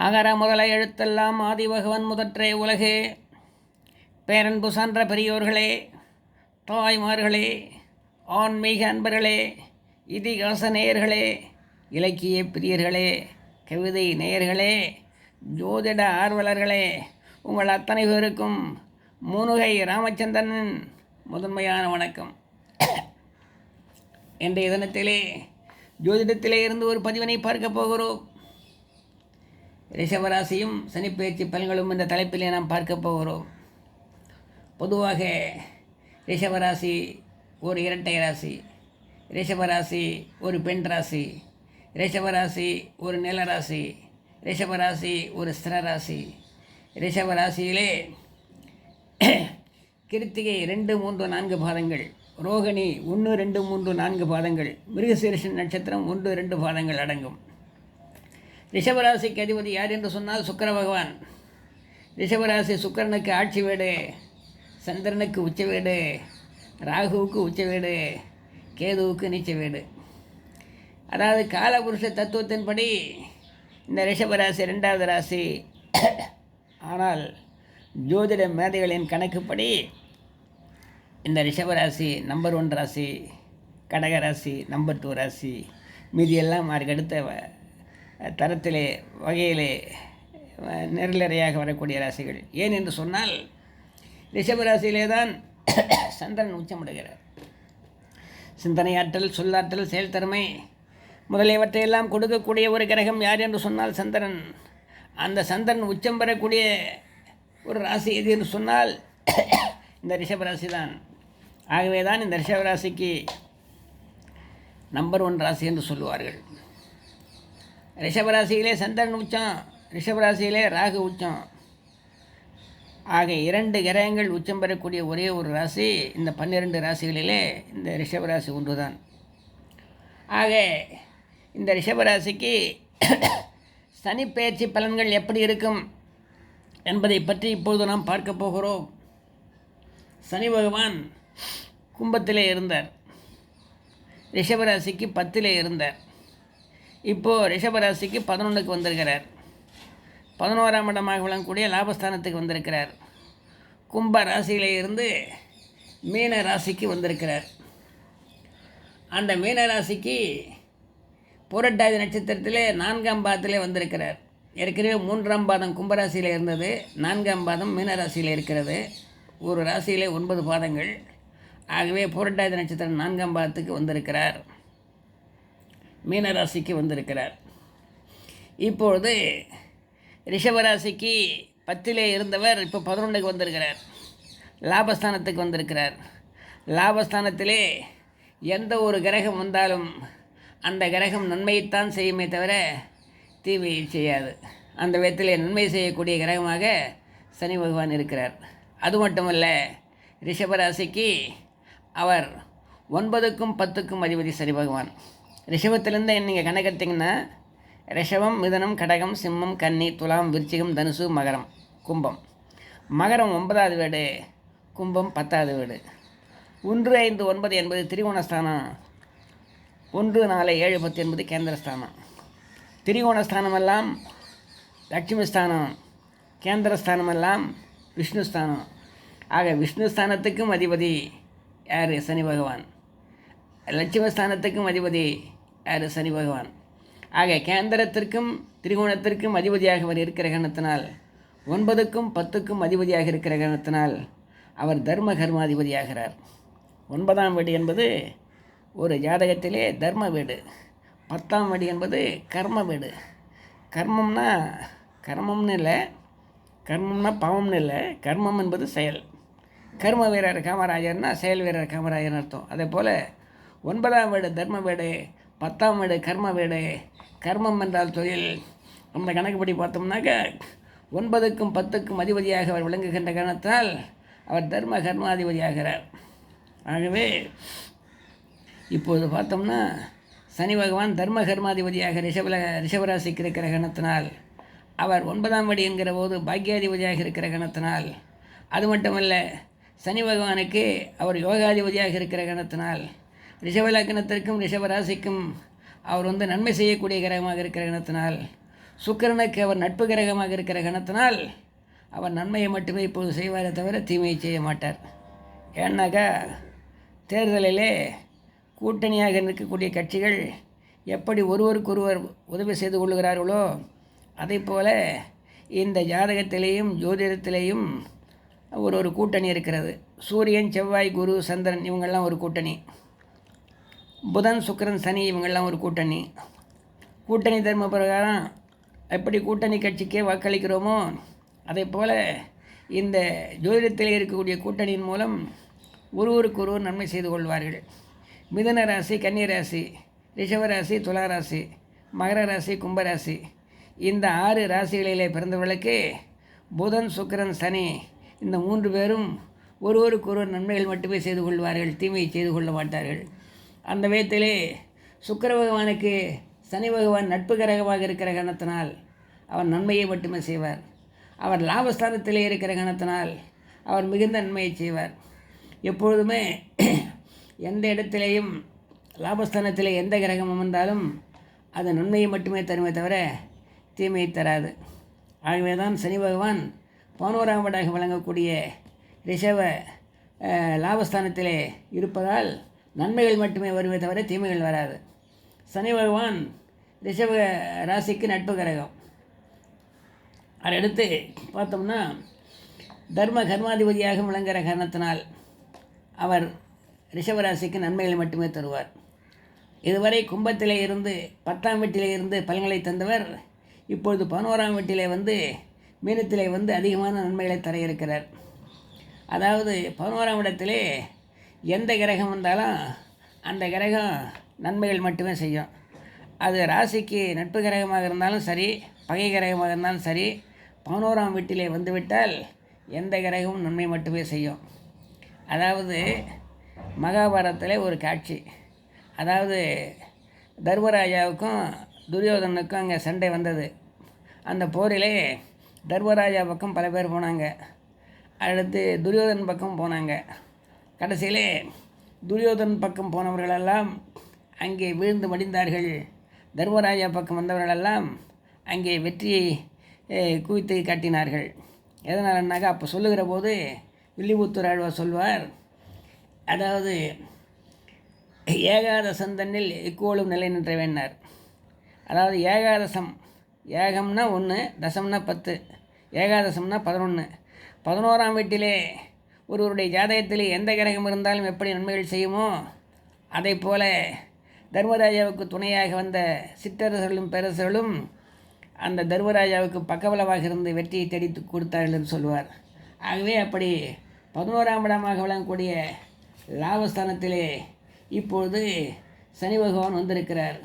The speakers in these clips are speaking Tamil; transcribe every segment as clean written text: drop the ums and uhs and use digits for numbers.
அகர முதல எழுத்தெல்லாம் ஆதிபகவன் முதற்றே உலகே. பேரன்பு சான்ற பெரியோர்களே, தாய்மார்களே, ஆன்மீக அன்பர்களே, இதிகாச நேயர்களே, இலக்கிய பிரியர்களே, கவிதை நேயர்களே, ஜோதிட ஆர்வலர்களே, உங்கள் அத்தனை பேருக்கும் முனுகை ராமச்சந்திரனின் முதன்மையான வணக்கம். இன்றைய தினத்திலே ஜோதிடத்திலே இருந்து ஒரு பதிவினை பார்க்க போகிறோம். ரிஷபராசியும் சனிப்பெயர்ச்சி பலன்களும் என்ற தலைப்பிலே நாம் பார்க்க போகிறோம். பொதுவாக ரிஷபராசி ஒரு இரட்டை ராசி, ரிஷபராசி ஒரு பெண் ராசி, ரிஷபராசி ஒரு நிலராசி, ரிஷபராசி ஒரு ஸ்திர ராசி. ரிஷபராசியிலே கிருத்திகை 2, 3, 4 பாதங்கள், ரோகிணி 1, 2, 3, 4 பாதங்கள், மிருகசீரிஷன் நட்சத்திரம் 1, 2 பாதங்கள் அடங்கும். ரிஷபராசிக்கு அதிபதி யார் என்று சொன்னால் சுக்கிர பகவான். ரிஷபராசி சுக்கிரனுக்கு ஆட்சி வீடு, சந்திரனுக்கு உச்ச வீடு, ராகுவுக்கு உச்ச வீடு, கேதுவுக்கு நீச்ச வீடு. அதாவது காலபுருஷ தத்துவத்தின்படி இந்த ரிஷபராசி 2வது ராசி. ஆனால் ஜோதிட மேதைகளின் கணக்குப்படி இந்த ரிஷபராசி நம்பர் 1 ராசி, கடகராசி நம்பர் 2 ராசி, மீதியெல்லாம் அதுக்கடுத்த தரத்திலே வகையிலே நெருளறையாக வரக்கூடிய ராசிகள். ஏன் என்று சொன்னால் ரிஷபராசியிலே தான் சந்திரன் உச்சமடைகிறார். சிந்தனையாற்றல், சொல்லாற்றல், செயல்திறமை முதலியவற்றையெல்லாம் கொடுக்கக்கூடிய ஒரு கிரகம் யார் என்று சொன்னால் சந்திரன். அந்த சந்திரன் உச்சம் பெறக்கூடிய ஒரு ராசி எது என்று சொன்னால் இந்த ரிஷபராசி தான். ஆகவே தான் இந்த ரிஷபராசிக்கு நம்பர் 1 ராசி என்று சொல்லுவார்கள். ரிஷபராசியிலே சந்திரன் உச்சம், ரிஷபராசியிலே ராகு உச்சம். ஆக 2 கிரகங்கள் உச்சம் பெறக்கூடிய ஒரே ஒரு ராசி இந்த 12 ராசிகளிலே இந்த ரிஷபராசி ஒன்று தான். ஆக இந்த ரிஷபராசிக்கு சனி பெயர்ச்சி பலன்கள் எப்படி இருக்கும் என்பதை பற்றி இப்பொழுது நாம் பார்க்க போகிறோம். சனி பகவான் கும்பத்திலே இருந்தார், ரிஷபராசிக்கு 10லே இருந்தார். இப்போது ரிஷபராசிக்கு 11க்கு வந்திருக்கிறார். 11ஆம் இடமாக விளங்கக்கூடிய லாபஸ்தானத்துக்கு வந்திருக்கிறார். கும்ப ராசியிலே இருந்து மீன ராசிக்கு வந்திருக்கிறார். அந்த மீன ராசிக்கு புரட்டாதி நட்சத்திரத்திலே 4ஆம் பாதத்திலே வந்திருக்கிறார். ஏற்கனவே 3ஆம் பாதம் கும்பராசியில் இருந்தது, 4ஆம் பாதம் மீன ராசியில் இருக்கிறது. ஒரு ராசியிலே 9 பாதங்கள். ஆகவே புரட்டாதி நட்சத்திரம் 4ஆம் பாதத்துக்கு வந்திருக்கிறார், மீனராசிக்கு வந்திருக்கிறார். இப்பொழுது ரிஷபராசிக்கு 10லே இருந்தவர் இப்போ 11க்கு வந்திருக்கிறார், லாபஸ்தானத்துக்கு வந்திருக்கிறார். லாபஸ்தானத்திலே எந்த ஒரு கிரகம் வந்தாலும் அந்த கிரகம் நன்மையைத்தான் செய்யுமே தவிர தீமையை செய்யாது. அந்த விதத்திலே நன்மை செய்யக்கூடிய கிரகமாக சனி பகவான் இருக்கிறார். அது மட்டுமல்ல, ரிஷபராசிக்கு அவர் 9க்கும் 10க்கும் அதிபதி சனி பகவான். ரிஷபத்திலேருந்து நீங்கள் கணக்கெடுத்திங்கன்னா ரிஷபம், மிதனம், கடகம், சிம்மம், கன்னி, துலாம், விருச்சிகம், தனுசு, மகரம், கும்பம். மகரம் 9வது வீடு, கும்பம் 10வது வீடு. 1, 5, 9 என்பது திரிகோணஸ்தானம். 1, 4, 7, 10 என்பது கேந்திரஸ்தானம். திரிகோணஸ்தானமெல்லாம் லட்சுமி ஸ்தானம், கேந்திரஸ்தானமெல்லாம் விஷ்ணுஸ்தானம். ஆக விஷ்ணுஸ்தானத்துக்கும் அதிபதி யார்? சனி பகவான். லட்சுமஸ்தானத்துக்கும் அதிபதி யார்? சனி பகவான். ஆக கேந்திரத்திற்கும் திரிகோணத்திற்கும் அதிபதியாக அவர் இருக்கிற காரணத்தினால், 9க்கும் 10க்கும் அதிபதியாக இருக்கிற காரணத்தினால் அவர் தர்ம கர்மாதிபதியாகிறார். 9ஆம் வீடு என்பது ஒரு ஜாதகத்திலே தர்ம வீடு, 10ஆம் வீடு என்பது கர்ம வீடு. கர்மம்னா கர்மம்னு இல்லை, கர்மம்னா பாவம்னு இல்லை, கர்மம் என்பது செயல். கர்ம வீரர் காமராஜர்னா செயல் வீரர் காமராஜர்னு அர்த்தம். அதே போல் 9ஆம் வீடு தர்ம வீடு, 10ஆம் வீடு கர்ம வீடு. கர்மம் என்றால் தொழில். அந்த கணக்குப்படி பார்த்தோம்னாக்க 9க்கும் 10க்கும் அதிபதியாக அவர் விளங்குகின்ற காரணத்தால் அவர் தர்ம கர்மாதிபதியாகிறார். ஆகவே இப்போது பார்த்தோம்னா சனி பகவான் தர்ம கர்மாதிபதியாக ரிஷபராசிக்கு இருக்கிற காரணத்தினால், அவர் 9ஆம் வீடு என்கிற போது பாக்கியாதிபதியாக இருக்கிற காரணத்தினால், அது மட்டுமல்ல சனி பகவானுக்கு அவர் யோகாதிபதியாக இருக்கிற காரணத்தினால் ரிஷப லக்னத்திற்கும் ரிஷபராசிக்கும் அவர் நன்மை செய்யக்கூடிய கிரகமாக இருக்கிற காரணத்தினால் சுக்கிரனுக்கு அவர் நட்பு கிரகமாக இருக்கிற கணத்தினால் அவர் நன்மையை மட்டுமே இப்போது செய்வாரே தவிர தீமையை செய்ய மாட்டார். ஏன்னாக்கா தேர்தலிலே கூட்டணியாக இருக்கக்கூடிய கட்சிகள் எப்படி ஒருவருக்கொருவர் உதவி செய்து கொள்கிறார்களோ அதே போல் இந்த ஜாதகத்திலேயும் ஜோதிடத்திலேயும் ஒரு கூட்டணி இருக்கிறது. சூரியன், செவ்வாய், குரு, சந்திரன் இவங்கெல்லாம் ஒரு கூட்டணி. புதன், சுக்கிரன், சனி இவங்கெல்லாம் ஒரு கூட்டணி. கூட்டணி தர்ம பிரகாரம் எப்படி கூட்டணி கட்சிக்கே வாக்களிக்கிறோமோ அதே போல் இந்த ஜோதிடத்தில் இருக்கக்கூடிய கூட்டணியின் மூலம் ஒருவருக்கொருவர் நன்மை செய்து கொள்வார்கள். மிதுன ராசி, கன்னி ராசி, ரிஷபராசி, துளாராசி, மகர ராசி, கும்பராசி இந்த 6 ராசிகளிலே பிறந்தவர்களுக்கு புதன், சுக்கிரன், சனி இந்த 3 பேரும் ஒருவருக்கொருவர் நன்மைகள் மட்டுமே செய்து கொள்வார்கள், தீமையை செய்து கொள்ள மாட்டார்கள். அந்த விதத்திலே சுக்கிர பகவானுக்கு சனி பகவான் நட்பு கிரகமாக இருக்கிற காரணத்தினால் அவர் நன்மையை மட்டுமே செய்வார். அவர் லாபஸ்தானத்திலே இருக்கிற காரணத்தினால் அவர் மிகுந்த நன்மையை செய்வார். எப்பொழுதுமே எந்த இடத்திலேயும் லாபஸ்தானத்திலே எந்த கிரகம் அமர்ந்தாலும் அது நன்மையை மட்டுமே தருமே தவிர தீமையை தராது. ஆகவே தான் சனி பகவான் 11ஆம் வீடாக வழங்கக்கூடிய ரிஷப லாபஸ்தானத்திலே இருப்பதால் நன்மைகள் மட்டுமே வருமே தவிர தீமைகள் வராது. சனி பகவான் ரிஷப ராசிக்கு நட்பு கிரகம். அடுத்து பார்த்தோம்னா தர்ம கர்மாதிபதியாக விளங்குகிற காரணத்தினால் அவர் ரிஷபராசிக்கு நன்மைகளை மட்டுமே தருவார். இதுவரை கும்பத்திலே இருந்து 10ஆம் வீட்டிலே இருந்து பலன்களை தந்தவர் இப்பொழுது 11ஆம் வீட்டிலே வந்து மீனத்திலே வந்து அதிகமான நன்மைகளை தர இருக்கிறார். அதாவது 11ஆம் இடத்திலே எந்த கிரகம் வந்தாலும் அந்த கிரகம் நன்மைகள் மட்டுமே செய்யும். அது ராசிக்கு நட்பு கிரகமாக இருந்தாலும் சரி, பகை கிரகமாக இருந்தாலும் சரி, 11ஆம் வீட்டிலே வந்துவிட்டால் எந்த கிரகமும் நன்மை மட்டுமே செய்யும். அதாவது மகாபாரதத்தில் ஒரு காட்சி. அதாவது தர்மராஜாவுக்கும் துரியோதனுக்கும் அங்கே சண்டை வந்தது. அந்த போரிலே தர்மராஜா பக்கம் பல பேர் போனாங்க, அடுத்து துரியோதன் பக்கம் போனாங்க. கடைசியிலே துரியோதன் பக்கம் போனவர்களெல்லாம் அங்கே வீழ்ந்து மடிந்தார்கள். தர்மராஜா பக்கம் வந்தவர்களெல்லாம் அங்கே வெற்றியை குவித்து காட்டினார்கள். எதனாலன்னாக்கா அப்போ சொல்லுகிற போது வில்லிபுத்தூர் ஆழ்வார் சொல்வார், அதாவது ஏகாதசம் தன்னில் எக்கோளும் நிலை நின்ற வேண்டார். அதாவது ஏகாதசம், ஏகம்னா 1, தசம்னா 10, ஏகாதசம்னா 11. 11ஆம் வீட்டிலே ஒருவருடைய ஜாதகத்திலே எந்த கிரகம் இருந்தாலும் எப்படி நன்மைகள் செய்யுமோ அதை போல தர்மராஜாவுக்கு துணையாக வந்த சிற்றரசர்களும் பேரரசர்களும் அந்த தர்மராஜாவுக்கு பக்கபலமாக இருந்து வெற்றியை தேடி கொடுத்தார்கள் என்று சொல்வார். ஆகவே அப்படி 11ஆம் இடமாக விளங்கக்கூடிய லாபஸ்தானத்திலே இப்பொழுது சனி பகவான் வந்திருக்கிறார்.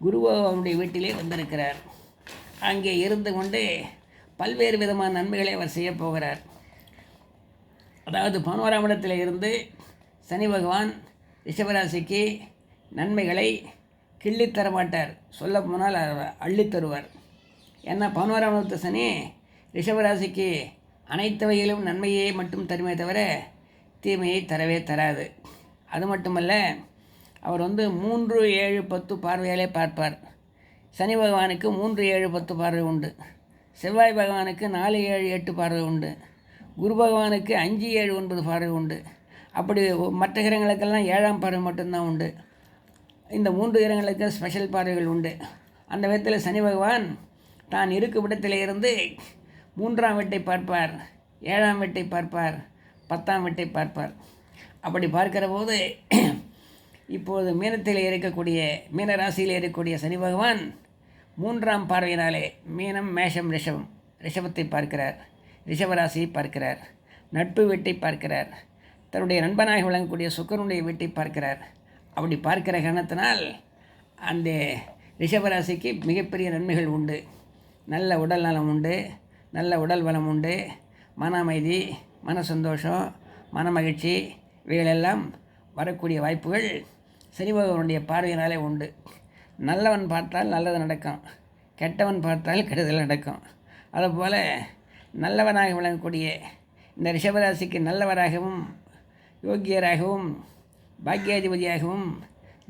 குரு பகவானுடைய வீட்டிலே வந்திருக்கிறார். அங்கே இருந்து கொண்டு பல்வேறு விதமான நன்மைகளை அவர் செய்யப்போகிறார். அதாவது 11ஆம் இடத்தில் இருந்து சனி பகவான் ரிஷபராசிக்கு நன்மைகளை கிள்ளித்தர மாட்டார், சொல்ல போனால் அள்ளித்தருவார். ஏன்னா 11ஆம் இடத்து சனி ரிஷபராசிக்கு அனைத்து வகையிலும் நன்மையை மட்டும் தருமே தவிர தீமையை தரவே தராது. அது மட்டுமல்ல, அவர் 3, 7, 10 பார்வையாலே பார்ப்பார். சனி பகவானுக்கு 3, 7, 10 பார்வை உண்டு. செவ்வாய் பகவானுக்கு 4, 7, 8 பார்வை உண்டு. குரு பகவானுக்கு 5, 7, 9 பார்வை உண்டு. அப்படி மற்ற கிரகங்களுக்கெல்லாம் 7ஆம் பார்வை மட்டும்தான் உண்டு. இந்த 3 கிரகங்களுக்கு ஸ்பெஷல் பார்வைகள் உண்டு. அந்த விதத்தில் சனி பகவான் தான் இருக்கும் இடத்திலே இருந்து 3ஆம் வீட்டை பார்ப்பார், 7ஆம் வீட்டை பார்ப்பார், 10ஆம் வீட்டை பார்ப்பார். அப்படி பார்க்கிற போது இப்போது மீனத்தில் இருக்கக்கூடிய மீன ராசியில் இருக்கக்கூடிய சனி பகவான் 3ஆம் பார்வையினாலே மீனம், மேஷம், ரிஷபத்தை பார்க்கிறார், ரிஷபராசியை பார்க்கிறார், நட்பு வீட்டை பார்க்கிறார், தன்னுடைய நண்பனாக விளங்கக்கூடிய சுக்கிரனுடைய வீட்டை பார்க்கிறார். அப்படி பார்க்கிற காரணத்தினால் அந்த ரிஷபராசிக்கு மிகப்பெரிய நன்மைகள் உண்டு. நல்ல உடல் நலம் உண்டு, நல்ல உடல் வளம் உண்டு, மன அமைதி, மன சந்தோஷம், மன மகிழ்ச்சி இவைகளெல்லாம் வரக்கூடிய வாய்ப்புகள் சனி பகவானுடைய பார்வையினாலே உண்டு. நல்லவன் பார்த்தால் நல்லது நடக்கும், கெட்டவன் பார்த்தால் கெடுதல் நடக்கும். அதுபோல் நல்லவனாக விளங்கக்கூடிய இந்த ரிஷபராசிக்கு நல்லவராகவும் யோக்கியராகவும் பாக்கியாதிபதியாகவும்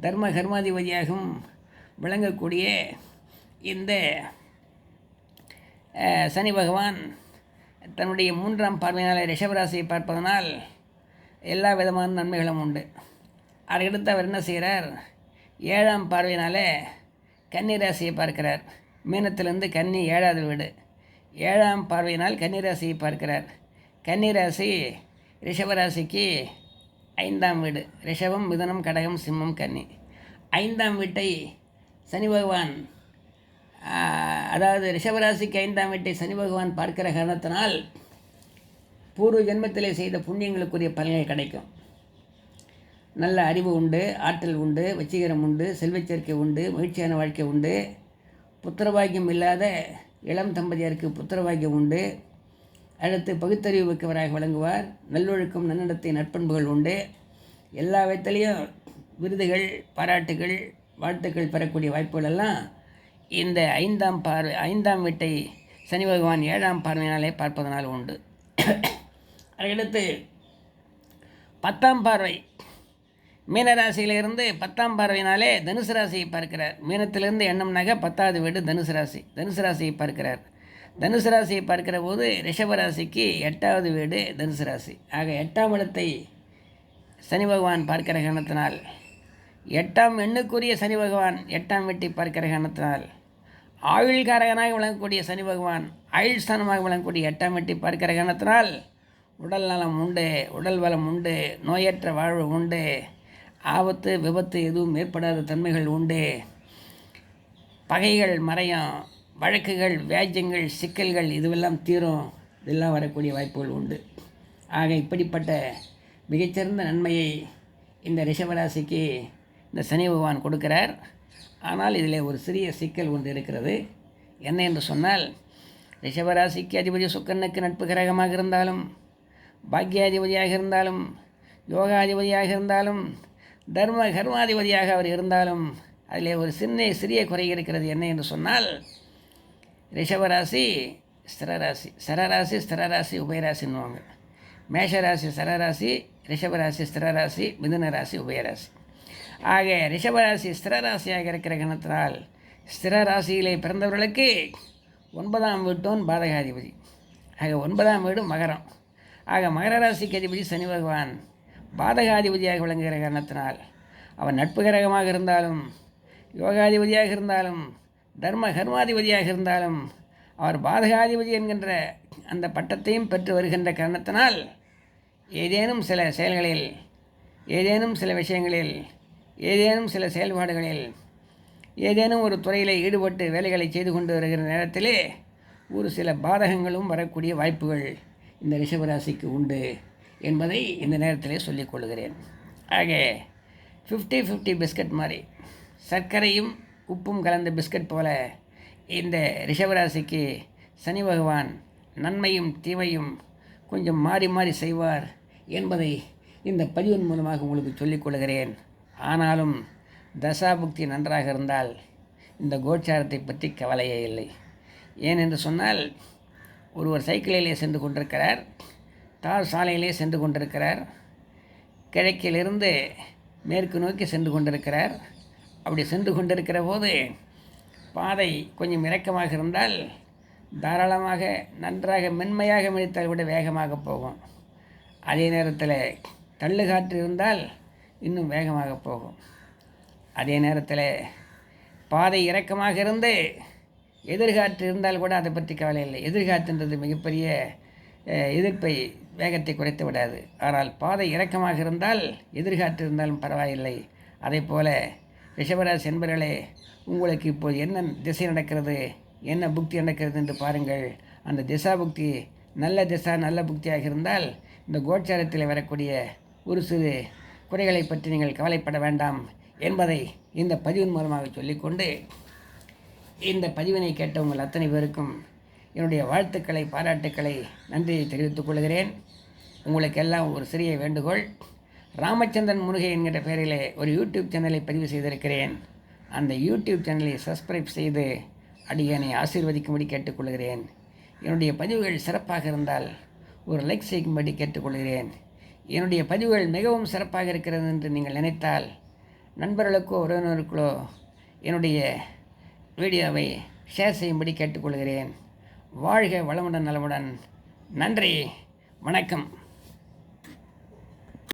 தர்ம கர்மாதிபதியாகவும் விளங்கக்கூடிய இந்த சனி பகவான் தன்னுடைய 3ஆம் பார்வையினால் ரிஷபராசியை பார்ப்பதனால் எல்லா விதமான நன்மைகளும் உண்டு. அதுக்கடுத்து அவர் என்ன செய்கிறார், 7ஆம் பார்வையினால் கன்னிராசியை பார்க்கிறார். மீனத்திலிருந்து கன்னி 7வது வீடு, 7ஆம் பார்வையினால் கன்னிராசியை பார்க்கிறார். கன்னிராசி ரிஷபராசிக்கு 5ஆம் வீடு. ரிஷபம், மிதுனம், கடகம், சிம்மம், கன்னி. 5ஆம் வீட்டை சனி பகவான், அதாவது ரிஷபராசிக்கு 5ஆம் வீட்டை சனி பகவான் பார்க்கிற காரணத்தினால் பூர்வ ஜென்மத்திலே செய்த புண்ணியங்களுக்குரிய பலன்கள் கிடைக்கும். நல்ல அறிவு உண்டு, ஆற்றல் உண்டு, வசீகரம் உண்டு, செல்வச்சேர்க்கை உண்டு, மகிழ்ச்சியான வாழ்க்கை உண்டு. புத்திரபாக்கியம் இல்லாத இளம் தம்பதியருக்கு புத்திரபாக்கியம் உண்டு. அடுத்து பகுத்தறிவு மிக்கவராக விளங்குவார். நல்லொழுக்கம், நன்னடத்தை, நற்பண்புகள் உண்டு. எல்லா விதத்திலையும் விருதுகள், பாராட்டுகள், வாழ்த்துக்கள் பெறக்கூடிய வாய்ப்புகள் எல்லாம் இந்த 5ஆம் வீட்டை சனி பகவான் 7ஆம் பார்வையினாலே பார்ப்பதனால் உண்டு. அதுக்கடுத்து 10ஆம் பார்வை மீனராசியிலிருந்து 10ஆம் பார்வையினாலே தனுசு ராசியை பார்க்கிறார். மீனத்திலிருந்து எண்ணம்னாக 10வது வீடு தனுசு ராசி. தனுசு ராசியை பார்க்கிறார். தனுசு ராசியை பார்க்கிற போது ரிஷபராசிக்கு 8வது வீடு தனுசு ராசி. ஆக 8ஆம் இடத்தை சனி பகவான் பார்க்கிற காரணத்தினால், 8ஆம் எண்ணுக்குரிய சனி பகவான் 8ஆம் வீட்டை பார்க்கிற காரணத்தினால், ஆயுள்காரகனாக விளங்கக்கூடிய சனி பகவான் ஆயுள் ஸ்தானமாக விளங்கக்கூடிய 8ஆம் வீட்டை பார்க்கிற காரணத்தினால் உடல் நலம் உண்டு, உடல் வளம் உண்டு, நோயற்ற வாழ்வு உண்டு, ஆபத்து விபத்து எதுவும் ஏற்படாத தன்மைகள் உண்டு, பகைகள் மறையும், வழக்குகள், வியாஜ்யங்கள், சிக்கல்கள் இதுவெல்லாம் தீரும், இதெல்லாம் வரக்கூடிய வாய்ப்புகள் உண்டு. ஆக இப்படிப்பட்ட மிகச்சிறந்த நன்மையை இந்த ரிஷபராசிக்கு இந்த சனி பகவான் கொடுக்கிறார். ஆனால் இதில் ஒரு சிறிய சிக்கல் ஒன்று இருக்கிறது. என்ன என்று சொன்னால், ரிஷபராசிக்கு அதிபதி சுக்கிரனுக்கு நட்பு கிரகமாக இருந்தாலும், பாக்கியாதிபதியாக இருந்தாலும், யோகாதிபதியாக இருந்தாலும், தர்ம கர்மாதிபதியாக அவர் இருந்தாலும் அதில் ஒரு சிறிய குறை இருக்கிறது. என்ன என்று சொன்னால், ரிஷபராசி ஸ்திரராசி, சரராசி ஸ்திரராசி, உபயராசின்னுவாங்க. மேஷராசி சரராசி, ரிஷபராசி ஸ்திரராசி, மிதுனராசி உபயராசி. ஆக ரிஷபராசி ஸ்திரராசியாக இருக்கிற காரணத்தினால் ஸ்திரராசியிலே பிறந்தவர்களுக்கு 9ஆம் வீட்டோன் பாதகாதிபதி. ஆக 9ஆம் வீடு மகரம். ஆக மகர ராசிக்கு அதிபதி சனி பகவான் பாதகாதிபதியாக விளங்குகிற காரணத்தினால் அவர் நட்பு கிரகமாக இருந்தாலும், யோகாதிபதியாக இருந்தாலும், தர்ம கர்மாதிபதியாக இருந்தாலும், அவர் பாதகாதிபதி என்கின்ற அந்த பட்டத்தையும் பெற்று வருகின்ற காரணத்தினால் ஏதேனும் சில செயல்களில், ஏதேனும் சில விஷயங்களில், ஏதேனும் சில செயல்பாடுகளில், ஏதேனும் ஒரு துறையில் ஈடுபட்டு வேலைகளை செய்து கொண்டு வருகிற நேரத்திலே ஒரு சில பாதகங்களும் வரக்கூடிய வாய்ப்புகள் இந்த ரிஷபராசிக்கு உண்டு என்பதை இந்த நேரத்திலே சொல்லிக் கொள்கிறேன். ஆக 50-50 பிஸ்கட் மாதிரி, சர்க்கரையும் உப்பும் கலந்த பிஸ்கட் போல இந்த ரிஷபராசிக்கு சனி பகவான் நன்மையும் தீமையும் கொஞ்சம் மாறி மாறி செய்வார் என்பதை இந்த பதிவின் மூலமாக உங்களுக்கு சொல்லிக் கொள்கிறேன். ஆனாலும் தசாபுக்தி நன்றாக இருந்தால் இந்த கோச்சாரத்தை பற்றி கவலையே இல்லை. ஏனென்று சொன்னால், ஒருவர் சைக்கிளிலே சென்று கொண்டிருக்கிறார், தார் சாலையிலே சென்று கொண்டிருக்கிறார், கிழக்கிலிருந்து மேற்கு நோக்கி சென்று கொண்டிருக்கிறார். அப்படி சென்று கொண்டிருக்கிற போது பாதை கொஞ்சம் இறக்கமாக இருந்தால் தாராளமாக நன்றாக மென்மையாக மிதித்தால் விட வேகமாக போகும். அதே நேரத்தில் தள்ளுகாற்று இருந்தால் இன்னும் வேகமாக போகும். அதே நேரத்தில் பாதை இறக்கமாக இருந்து எதிர்காற்று இருந்தால் கூட அதை பற்றி கவலை இல்லை. எதிர்காற்றுன்றது மிகப்பெரிய எதிர்ப்பை, வேகத்தை குறைத்து விடாது. ஆனால் பாதை இறக்கமாக இருந்தால் எதிர்காற்று இருந்தாலும் பரவாயில்லை. அதே போல் ரிஷபராசி என்பவர்களே, உங்களுக்கு இப்போது என்ன திசை நடக்கிறது, என்ன புக்தி நடக்கிறது என்று பாருங்கள். அந்த திசா புக்தி நல்ல திசா, நல்ல புக்தியாக இருந்தால் இந்த கோச்சாரத்தில் வரக்கூடிய ஒரு சிறு குறைகளை பற்றி நீங்கள் கவலைப்பட வேண்டாம் என்பதை இந்த பதிவின் மூலமாக சொல்லிக்கொண்டு, இந்த பதிவினை கேட்ட உங்கள் அத்தனை பேருக்கும் என்னுடைய வாழ்த்துக்களை, பாராட்டுக்களை, நன்றியை தெரிவித்துக் கொள்கிறேன். உங்களுக்கெல்லாம் ஒரு சிறிய வேண்டுகோள். ராமச்சந்திரன் முருகை என்கிற பெயரிலே ஒரு யூடியூப் சேனலை பதிவு செய்திருக்கிறேன். அந்த யூடியூப் சேனலை சப்ஸ்கிரைப் செய்து அடியனை ஆசீர்வதிக்கும்படி கேட்டுக்கொள்கிறேன். என்னுடைய பதிவுகள் சிறப்பாக இருந்தால் ஒரு லைக் செய்யும்படி கேட்டுக்கொள்கிறேன். என்னுடைய பதிவுகள் மிகவும் சிறப்பாக இருக்கிறது என்று நீங்கள் நினைத்தால் நண்பர்களுக்கோ உறவினர்களுக்கோ என்னுடைய வீடியோவை ஷேர் செய்யும்படி கேட்டுக்கொள்கிறேன். வாழ்க வளமுடன் நலமுடன். நன்றி, வணக்கம்.